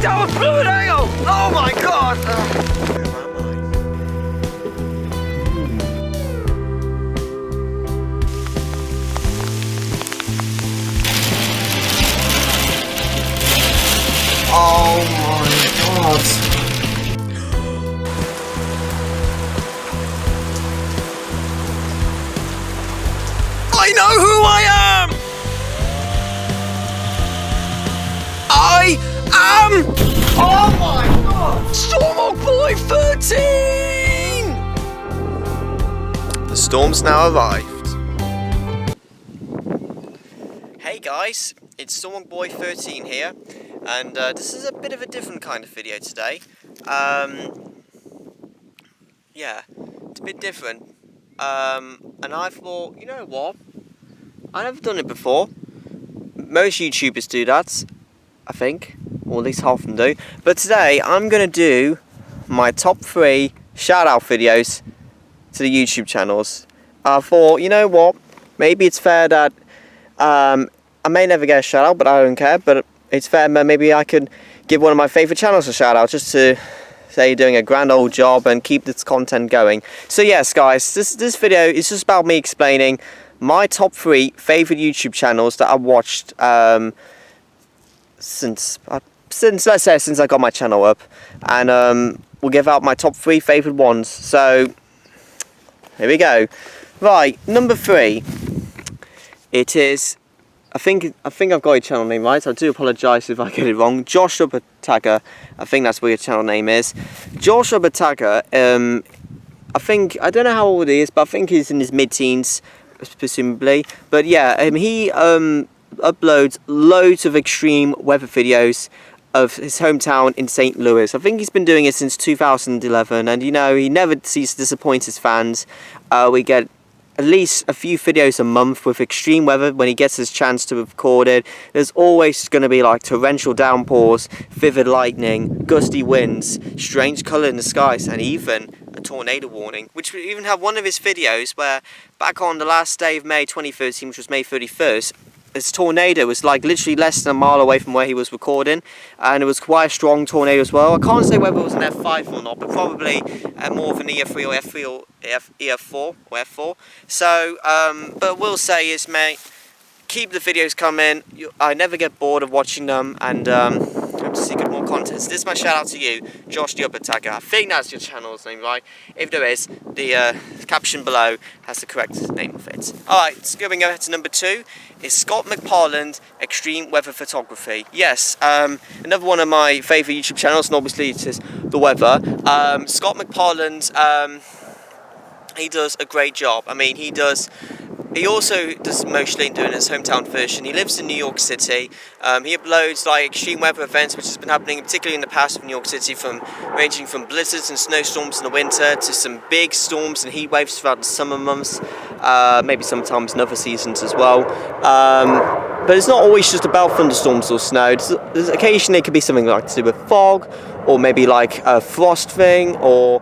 that was blue nail! Oh my god! Where am I? Oh my god! I know who I am! I am... Oh my god! Storm Boy 13! The storm's now arrived. Hey guys, it's Storm Boy 13 here, and this is a bit of a different kind of video today. Yeah, it's a bit different. And I thought, you know what? I've never done it before. Most YouTubers do that, I think, or at least half of them do. But today, I'm going to do my top 3 shout-out videos to the YouTube channels. I thought, you know what? Maybe it's fair that I may never get a shout-out, but I don't care. But it's fair, maybe I could give one of my favourite channels a shout-out, just to say you're doing a grand old job and keep this content going. So yes, guys, this video is just about me explaining my top 3 favourite YouTube channels that I've watched since I got my channel up, and we'll give out my top 3 favourite ones. So here we go. Right, number 3. It is, I think I've got your channel name right. I do apologise if I get it wrong. Joshthesupertagger. I think that's what your channel name is. Joshthesupertagger. I don't know how old he is, but I think he's in his mid-teens, presumably. But yeah, he uploads loads of extreme weather videos of his hometown in St. Louis. I think he's been doing it since 2011, and you know, he never ceases to disappoint his fans. We get at least a few videos a month with extreme weather when he gets his chance to record it. There's always going to be like torrential downpours, vivid lightning, gusty winds, strange colour in the skies, and even a tornado warning, which we even have one of his videos where back on the last day of May 2013, which was May 31st, this tornado was like literally less than a mile away from where he was recording, and it was quite a strong tornado as well. I can't say whether it was an F5 or not, but probably more of an EF3 or F3 or EF4 or F4. So, but we'll say is, mate, keep the videos coming. I never get bored of watching them, and hope to see good more content. So this is my shout out to you, Joshthesupertagger. I think that's your channel's name, right? If there is, the caption below has the correct name of it. Alright, so going ahead to number 2 is Scott McPartland Extreme Weather Photography. Yes, another one of my favourite YouTube channels, and obviously it is the weather. Scott McPartland, he does a great job. I mean, he also does mostly doing his hometown version. He lives in New York City. He uploads like extreme weather events, which has been happening particularly in the past of New York City, ranging from blizzards and snowstorms in the winter to some big storms and heat waves throughout the summer months, maybe sometimes in other seasons as well. But it's not always just about thunderstorms or snow. Occasionally it could be something like to do with fog, or maybe like a frost thing, or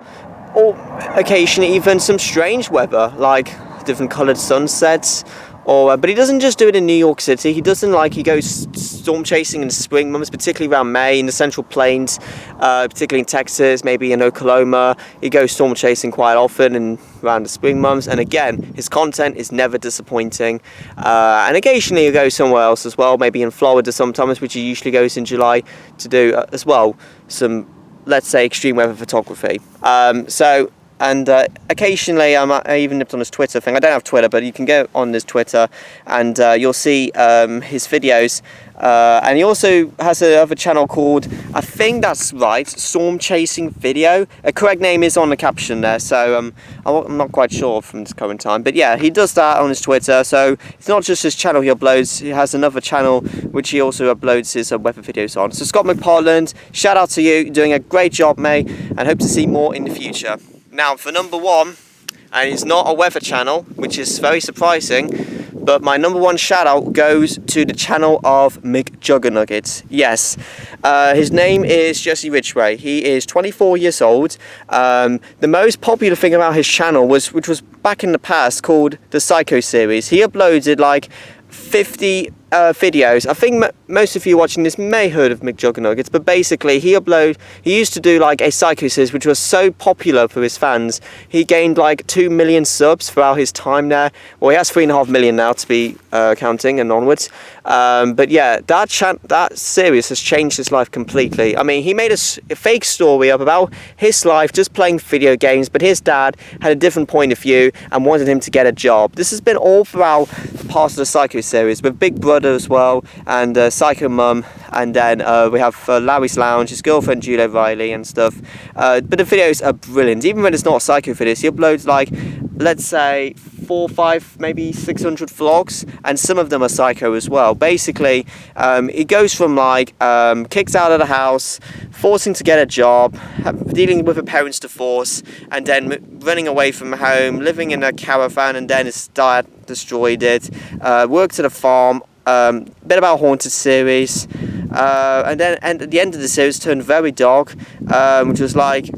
occasionally even some strange weather like different coloured sunsets, but he doesn't just do it in New York City. He goes storm chasing in the spring months, particularly around May in the Central Plains, particularly in Texas, maybe in Oklahoma. He goes storm chasing quite often and around the spring months, and again, his content is never disappointing. And occasionally he goes somewhere else as well, maybe in Florida sometimes, which he usually goes in July to do as well some, let's say, extreme weather photography. And occasionally, I even nipped on his Twitter thing. I don't have Twitter, but you can go on his Twitter and you'll see his videos. And he also has another channel called, I think that's right, Storm Chasing Video. A correct name is on the caption there, so I'm not quite sure from this current time. But yeah, he does that on his Twitter. So it's not just his channel he uploads. He has another channel which he also uploads his weather videos on. So Scott McPartland, shout out to you. You're doing a great job, mate, and hope to see more in the future. Now for number 1, and it's not a weather channel, which is very surprising, but my number 1 shout out goes to the channel of Mcjuggernuggets. Yes, his name is Jesse Ridgway. He is 24 years old. The most popular thing about his channel which was back in the past, called the Psycho series. He uploaded like 50 videos. I think most of you watching this may heard of Mcjuggernuggets, but basically he used to do like a Psycho series which was so popular for his fans. He gained like 2 million subs throughout his time there. Well, he has 3.5 million now to be counting and onwards. But yeah, that series has changed his life completely. I mean, he made a fake story up about his life just playing video games, but his dad had a different point of view and wanted him to get a job. This has been all throughout parts of the Psycho series, with Big Brother as well, and Psycho Mum, and then we have Larry's Lounge, his girlfriend Julia Riley and stuff. But the videos are brilliant. Even when it's not Psycho videos, he uploads like, let's say 4, 5, maybe 600 vlogs, and some of them are Psycho as well. Basically, he goes from like kicks out of the house, forcing to get a job, dealing with a parents' divorce, and then running away from home, living in a caravan, and then his dad destroyed it, worked at a farm, bit about haunted series, and then at the end of the series turned very dark, which was like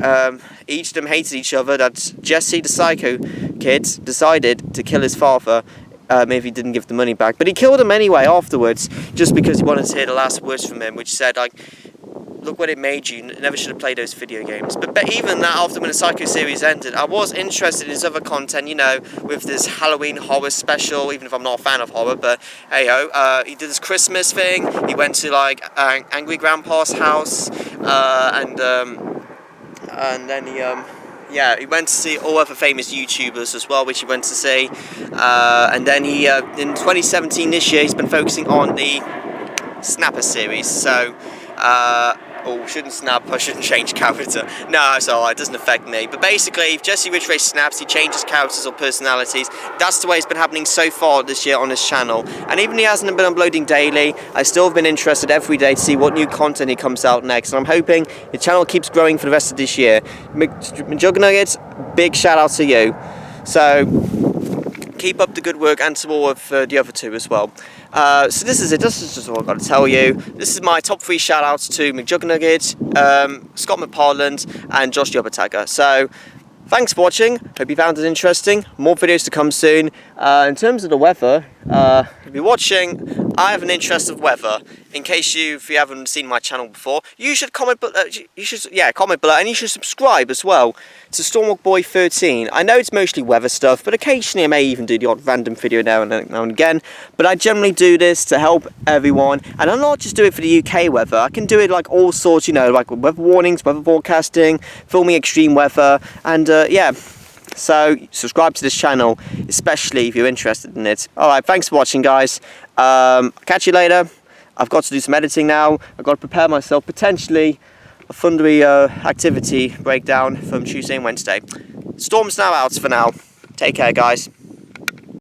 each of them hated each other. That Jesse, the Psycho kid, decided to kill his father if he didn't give the money back, but he killed him anyway afterwards, just because he wanted to hear the last words from him, which said like, look what it made you, never should have played those video games. But even that, after when the Psycho series ended, I was interested in his other content, you know, with this Halloween horror special, even if I'm not a fan of horror, but hey ho, he did this Christmas thing, he went to like Angry Grandpa's house, and then he went to see all other famous YouTubers as well, which he went to see, and then he, in 2017, this year, he's been focusing on the Snapper series, so, shouldn't snap, I shouldn't change character. No, it's alright, it doesn't affect me. But basically, if Jesse Ridgway snaps, he changes characters or personalities. That's the way it's been happening so far this year on his channel. And even if he hasn't been uploading daily, I still have been interested every day to see what new content he comes out next. And I'm hoping the channel keeps growing for the rest of this year. Mcjuggernuggets, big shout out to you. So, keep up the good work, and to all of the other two as well. So this is it. This is just all I've got to tell you. This is my top 3 shoutouts to Mcjuggernuggets, Scott McPartland, and Joshthesupertagger. So thanks for watching. Hope you found it interesting. More videos to come soon. In terms of the weather, if you're watching, I have an interest of weather. In case if you haven't seen my channel before, you should comment below. Comment below, and you should subscribe as well to Stormwalk Boy 13. I know it's mostly weather stuff, but occasionally I may even do the odd random video now and again. But I generally do this to help everyone, and I'll not just do it for the UK weather. I can do it like all sorts, you know, like weather warnings, weather forecasting, filming extreme weather, and yeah. So subscribe to this channel, especially if you're interested in it. Alright, thanks for watching, guys. Catch you later. I've got to do some editing now. I've got to prepare myself, potentially a thundery activity breakdown from Tuesday and Wednesday. Storm's now out for now. Take care, guys.